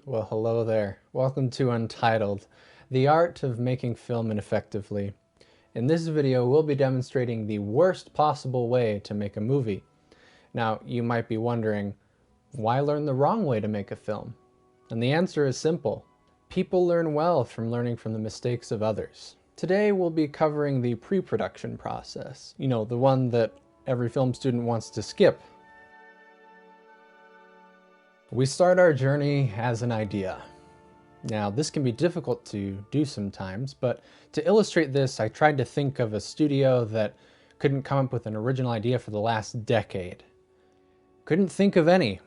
Well, hello there. Welcome to Untitled, the art of making film ineffectively. In this video, we'll be demonstrating the worst possible way to make a movie. Now, you might be wondering, why learn the wrong way to make a film? And the answer is simple. People learn well from learning from the mistakes of others. Today, we'll be covering the pre-production process. You know, the one that every film student wants to skip. We start our journey as an idea. Now, this can be difficult to do sometimes, but to illustrate this, I tried to think of a studio that couldn't come up with an original idea for the last decade. Couldn't think of any.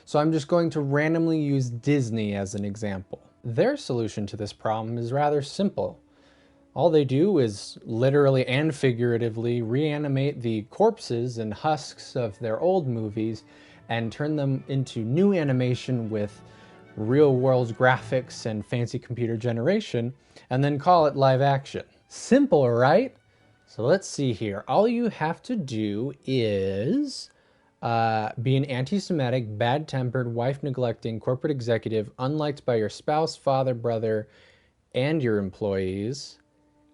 So I'm just going to randomly use Disney as an example. Their solution to this problem is rather simple. All they do is literally and figuratively reanimate the corpses and husks of their old movies and turn them into new animation with real-world graphics and fancy computer generation, and then call it live action. Simple, right? So let's see here. All you have to do is be an anti-Semitic, bad-tempered, wife-neglecting corporate executive unliked by your spouse, father, brother, and your employees,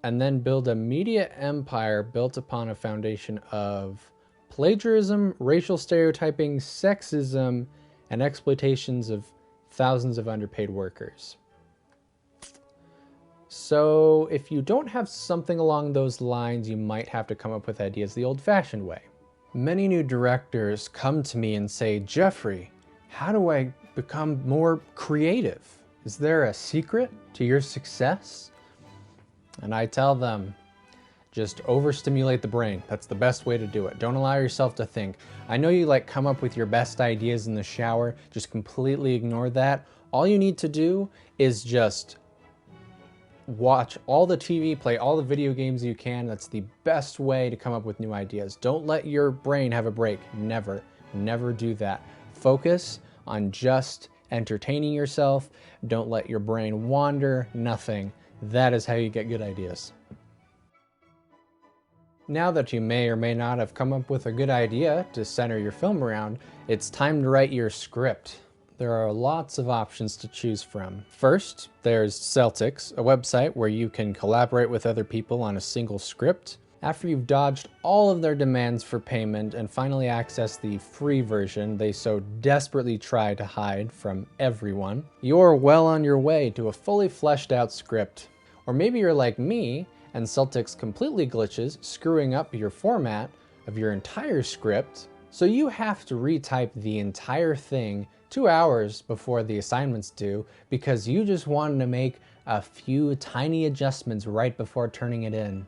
and then build a media empire built upon a foundation of plagiarism, racial stereotyping, sexism, and exploitations of thousands of underpaid workers. So if you don't have something along those lines, you might have to come up with ideas the old-fashioned way. Many new directors come to me and say, Geoffrey, how do I become more creative? Is there a secret to your success? And I tell them, just overstimulate the brain. That's the best way to do it. Don't allow yourself to think. I know you come up with your best ideas in the shower. Just completely ignore that. All you need to do is just watch all the TV, play all the video games you can. That's the best way to come up with new ideas. Don't let your brain have a break. Never, never do that. Focus on just entertaining yourself. Don't let your brain wander, nothing. That is how you get good ideas. Now that you may or may not have come up with a good idea to center your film around, it's time to write your script. There are lots of options to choose from. First, there's Celtics, a website where you can collaborate with other people on a single script. After you've dodged all of their demands for payment and finally access the free version they so desperately try to hide from everyone, you're well on your way to a fully fleshed out script. Or maybe you're like me and Celtics completely glitches, screwing up your format of your entire script, so you have to retype the entire thing 2 hours before the assignment's due because you just wanted to make a few tiny adjustments right before turning it in.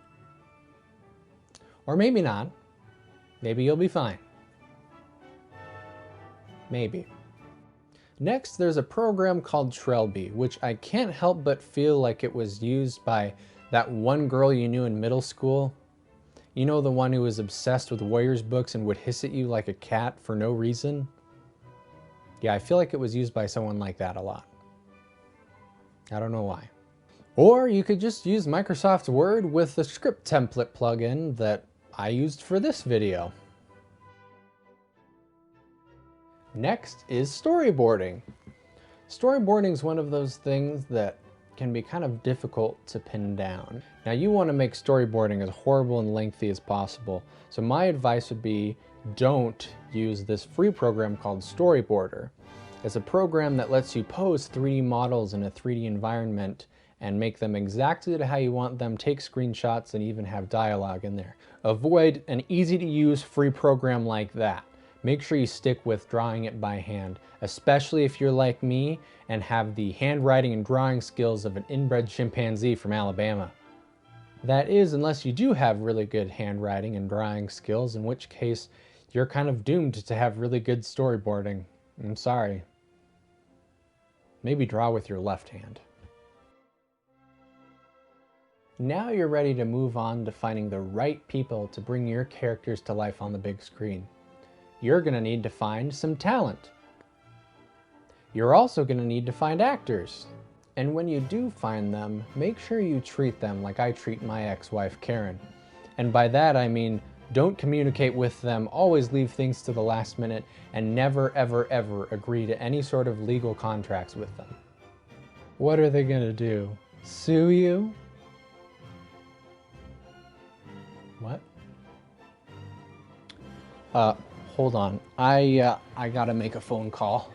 Or maybe not. Maybe you'll be fine. Maybe. Next, there's a program called Trelby, which I can't help but feel like it was used by that one girl you knew in middle school. You know, the one who was obsessed with Warriors books and would hiss at you like a cat for no reason? Yeah, I feel like it was used by someone like that a lot. I don't know why. Or you could just use Microsoft Word with the script template plugin that I used for this video. Next is storyboarding. Storyboarding is one of those things that can be kind of difficult to pin down. Now, you want to make storyboarding as horrible and lengthy as possible, so my advice would be don't use this free program called Storyboarder. It's a program that lets you pose 3D models in a 3D environment and make them exactly to how you want them, take screenshots, and even have dialogue in there. Avoid an easy-to-use free program like that. Make sure you stick with drawing it by hand, especially if you're like me and have the handwriting and drawing skills of an inbred chimpanzee from Alabama. That is, unless you do have really good handwriting and drawing skills, in which case you're kind of doomed to have really good storyboarding. I'm sorry. Maybe draw with your left hand. Now you're ready to move on to finding the right people to bring your characters to life on the big screen. You're going to need to find some talent. You're also going to need to find actors. And when you do find them, make sure you treat them like I treat my ex-wife Karen. And by that I mean Don't communicate with them, always leave things to the last minute, and never, ever, ever agree to any sort of legal contracts with them. What are they gonna do? Sue you? What? Hold on. I gotta make a phone call.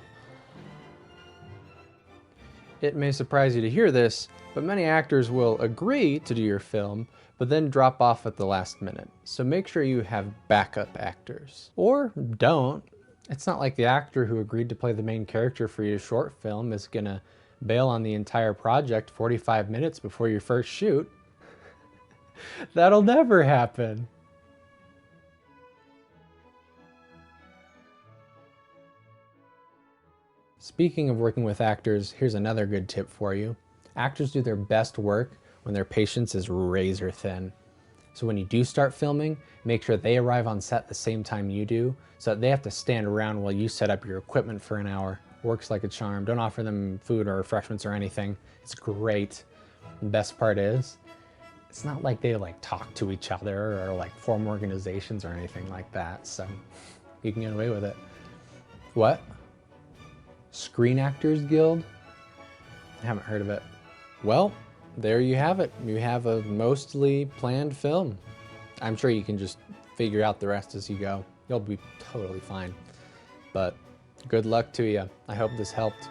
It may surprise you to hear this, but many actors will agree to do your film, but then drop off at the last minute. So make sure you have backup actors. Or don't. It's not like the actor who agreed to play the main character for your short film is gonna bail on the entire project 45 minutes before your first shoot. That'll never happen. Speaking of working with actors, here's another good tip for you. Actors do their best work when their patience is razor thin. So when you do start filming, make sure they arrive on set the same time you do, so that they have to stand around while you set up your equipment for an hour. Works like a charm. Don't offer them food or refreshments or anything. It's great. The best part is, it's not like they like talk to each other or like form organizations or anything like that, so you can get away with it. What? Screen Actors Guild? I haven't heard of it. Well, there you have it. You have a mostly planned film. I'm sure you can just figure out the rest as you go. You'll be totally fine. But good luck to you. I hope this helped.